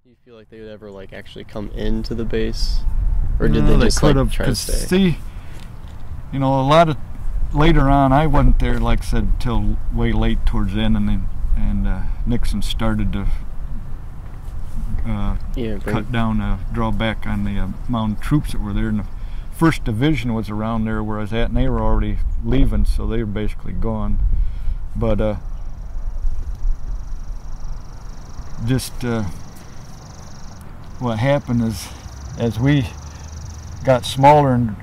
Do you feel like they would ever like actually come into the base, or did No, they just could like have, try to stay? see, you know, a lot of later on, I wasn't there, like I said, till way late towards the end, and then Nixon started to cut down, draw back on the amount of troops that were there. And the First Division was around there where I was at, and they were already leaving, so they were basically gone. But what happened is, as we got smaller and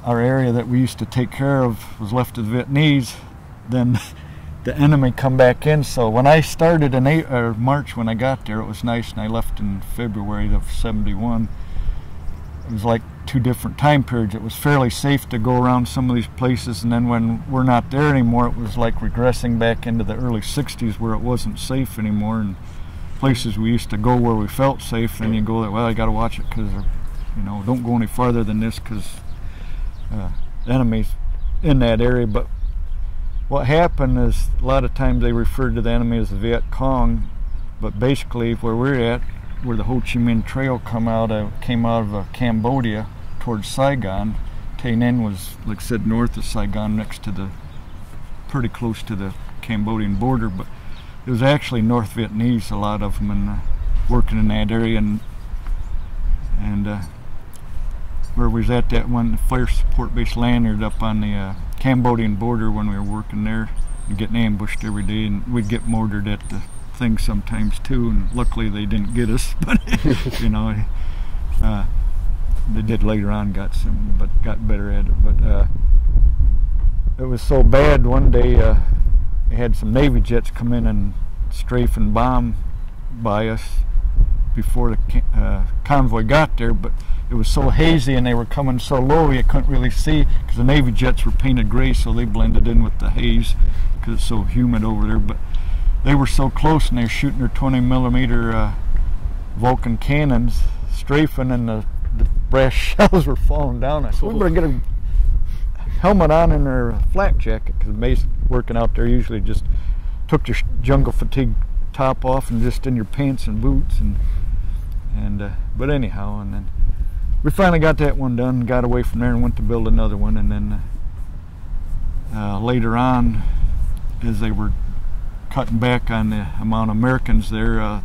our area that we used to take care of was left to the Vietnamese, then the enemy come back in. So when I started in March, when I got there, it was nice, and I left in February of '71. It was like two different time periods. It was fairly safe to go around some of these places, and then when we're not there anymore, it was like regressing back into the early '60s where it wasn't safe anymore. And places we used to go where we felt safe, then you go that, well, I got to watch it because, you know, don't go any farther than this because the enemy's in that area. But what happened is a lot of times they referred to the enemy as the Viet Cong, but basically where we're at, where the Ho Chi Minh Trail came out of Cambodia towards Saigon. Tay Ninh was, like I said, north of Saigon, next to the, pretty close to the Cambodian border, but it was actually North Vietnamese, a lot of them, and working in that area. And where we was at that one fire support base lanyard up on the Cambodian border, when we were working there and getting ambushed every day, and we'd get mortared at the thing sometimes too, and luckily they didn't get us, but you know, they did later on, got better at it. But it was so bad, one day they had some Navy jets come in and strafe and bomb by us before the convoy got there, but it was so hazy and they were coming so low you couldn't really see, because the Navy jets were painted gray, so they blended in with the haze because it's so humid over there. But they were so close, and they were shooting their 20mm Vulcan cannons, strafing, and the brass shells were falling down. I said, we better get a helmet on and their flak jacket, because working out there usually just took your jungle fatigue top off and just in your pants and boots, and but anyhow, and then we finally got that one done, got away from there and went to build another one. And then later on, as they were cutting back on the amount of Americans there, I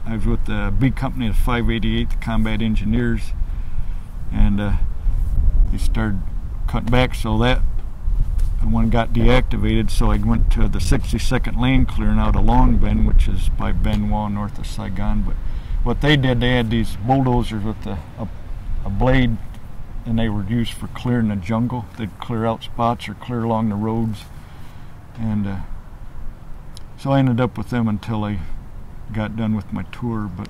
was with the B Company of 588th Combat Engineers, and they started cutting back, so that one got deactivated, so I went to the 62nd Land Clearing out of Long Binh, which is by Bien Hoa, north of Saigon. But what they did, they had these bulldozers with a blade, and they were used for clearing the jungle. They'd clear out spots or clear along the roads, and so I ended up with them until I got done with my tour. But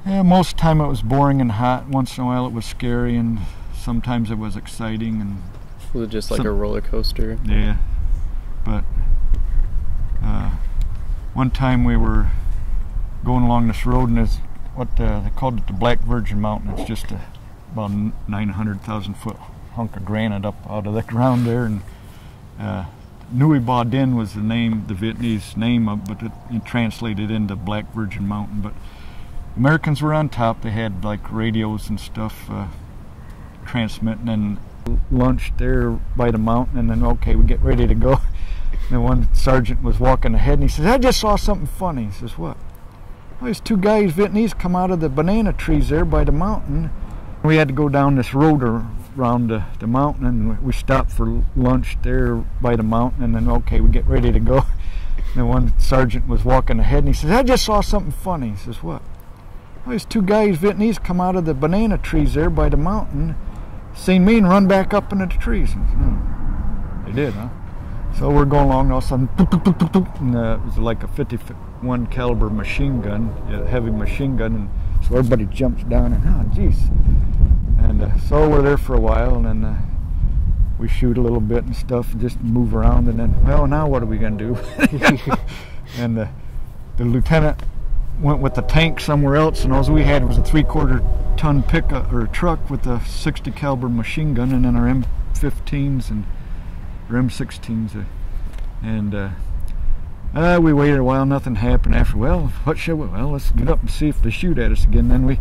yeah, most of the time it was boring and hot. Once in a while it was scary, and sometimes it was exciting. And was it just like a roller coaster? Yeah, but one time we were going along this road, and there's what they called it the Black Virgin Mountain. It's just about 900,000 foot hunk of granite up out of the ground there, and Nguyen Ba Dinh was the name, the Vietnamese name of, but it translated into Black Virgin Mountain. But Americans were on top. They had like radios and stuff transmitting, and lunch there by the mountain, and then okay, we get ready to go. And then one sergeant was walking ahead, and he says, I just saw something funny. He says, what? Well, there's two guys, Vietnamese, come out of the banana trees there by the mountain. We had to go down this road around the mountain, and we stopped for lunch there by the mountain, and then okay, we get ready to go. And then one sergeant was walking ahead, and he says, I just saw something funny. He says, what? Well, there's two guys, Vietnamese, come out of the banana trees there by the mountain, seen me and run back up into the trees. And, they did, huh? So we're going along, and all of a sudden, and it was like a 51 caliber machine gun, a heavy machine gun, and so everybody jumps down, and oh, geez. And so we're there for a while, and then we shoot a little bit and stuff, just move around, and then, well, now what are we going to do? And the lieutenant went with the tank somewhere else, and all we had was a 3/4 ton pickup or truck with a 60 caliber machine gun, and then our M15s and or M16s, and We waited a while, nothing happened. After, well, what shall we? Well, let's get up and see if they shoot at us again. Then we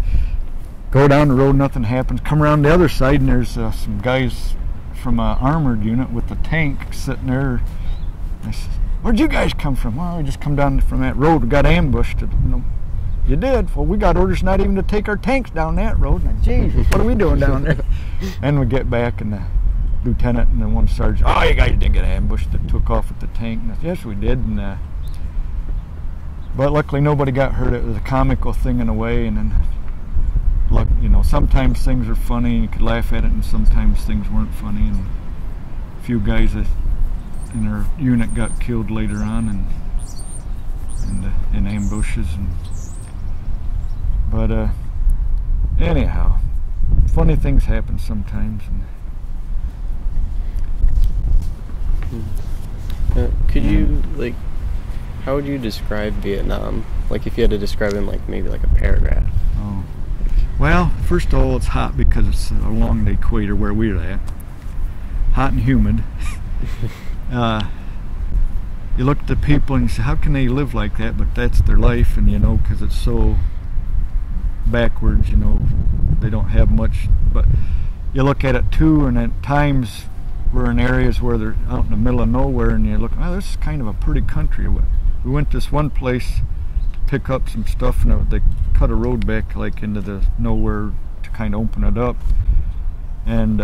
go down the road, nothing happens. Come around the other side, and there's some guys from an armored unit with a tank sitting there. I said, "Where'd you guys come from?" "Well, we just come down from that road. We got ambushed." "You did? Well, we got orders not even to take our tanks down that road." And Jesus, what are we doing down there? And we get back, and the lieutenant and the one sergeant, "Oh, you guys didn't get ambushed." They took off with the tank. And I said, "Yes, we did." And but luckily nobody got hurt. It was a comical thing in a way, and then, look, sometimes things are funny and you could laugh at it, and sometimes things weren't funny. And a few guys in our unit got killed later on, in ambushes. But anyhow, funny things happen sometimes. Could you, how would you describe Vietnam? Like, if you had to describe it in, maybe a paragraph. Oh. Well, first of all, it's hot because it's along the equator where we're at. Hot and humid. You look at the people and you say, how can they live like that? But that's their life, and because it's so backwards, they don't have much. But you look at it too, and at times we're in areas where they're out in the middle of nowhere, and you look, oh, this is kind of a pretty country. We went to this one place to pick up some stuff, and they cut a road back into the nowhere to kind of open it up. And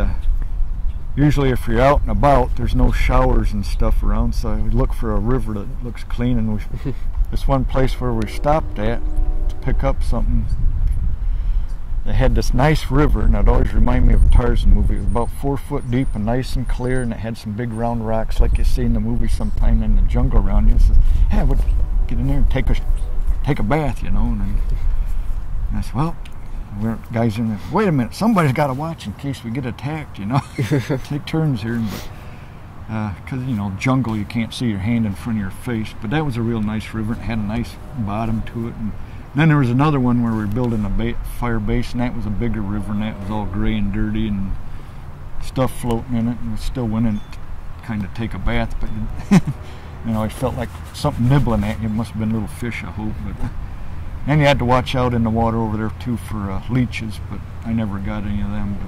usually if you're out and about, there's no showers and stuff around, so we look for a river that looks clean. And this one place where we stopped at to pick up something, they had this nice river, and it always reminded me of a Tarzan movie. It was about 4 foot deep and nice and clear, and it had some big round rocks like you see in the movie sometime in the jungle around you. It says, "Hey, we'll get in there and take a bath, And I said, well, we're guys in there. Wait a minute, somebody's got to watch in case we get attacked, Take turns here, because jungle, you can't see your hand in front of your face. But that was a real nice river. It had a nice bottom to it. And then there was another one where we were building a fire base, and that was a bigger river, and that was all gray and dirty and stuff floating in it, and we still went in to kind of take a bath, but I felt like something nibbling at you. It must have been little fish, I hope. But and you had to watch out in the water over there too for leeches, but I never got any of them.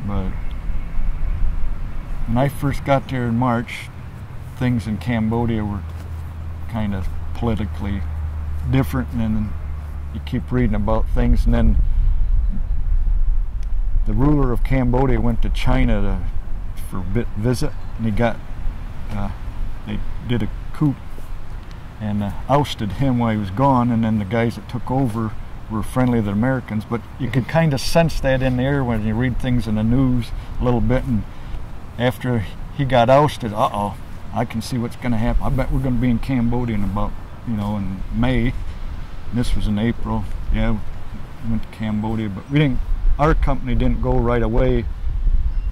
But when I first got there in March, things in Cambodia were kind of politically different, and then you keep reading about things, and then the ruler of Cambodia went to China for a visit, and they did a coup and ousted him while he was gone, and then the guys that took over were friendly to the Americans. But you could kind of sense that in the air when you read things in the news a little bit, and after he got ousted, I can see what's going to happen. I bet we're going to be in Cambodia in about, in May. This was in April. Yeah, we went to Cambodia, but our company didn't go right away.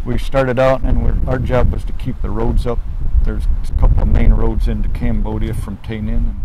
We started out, and our job was to keep the roads up. There's a couple of main roads into Cambodia from Tay Ninh.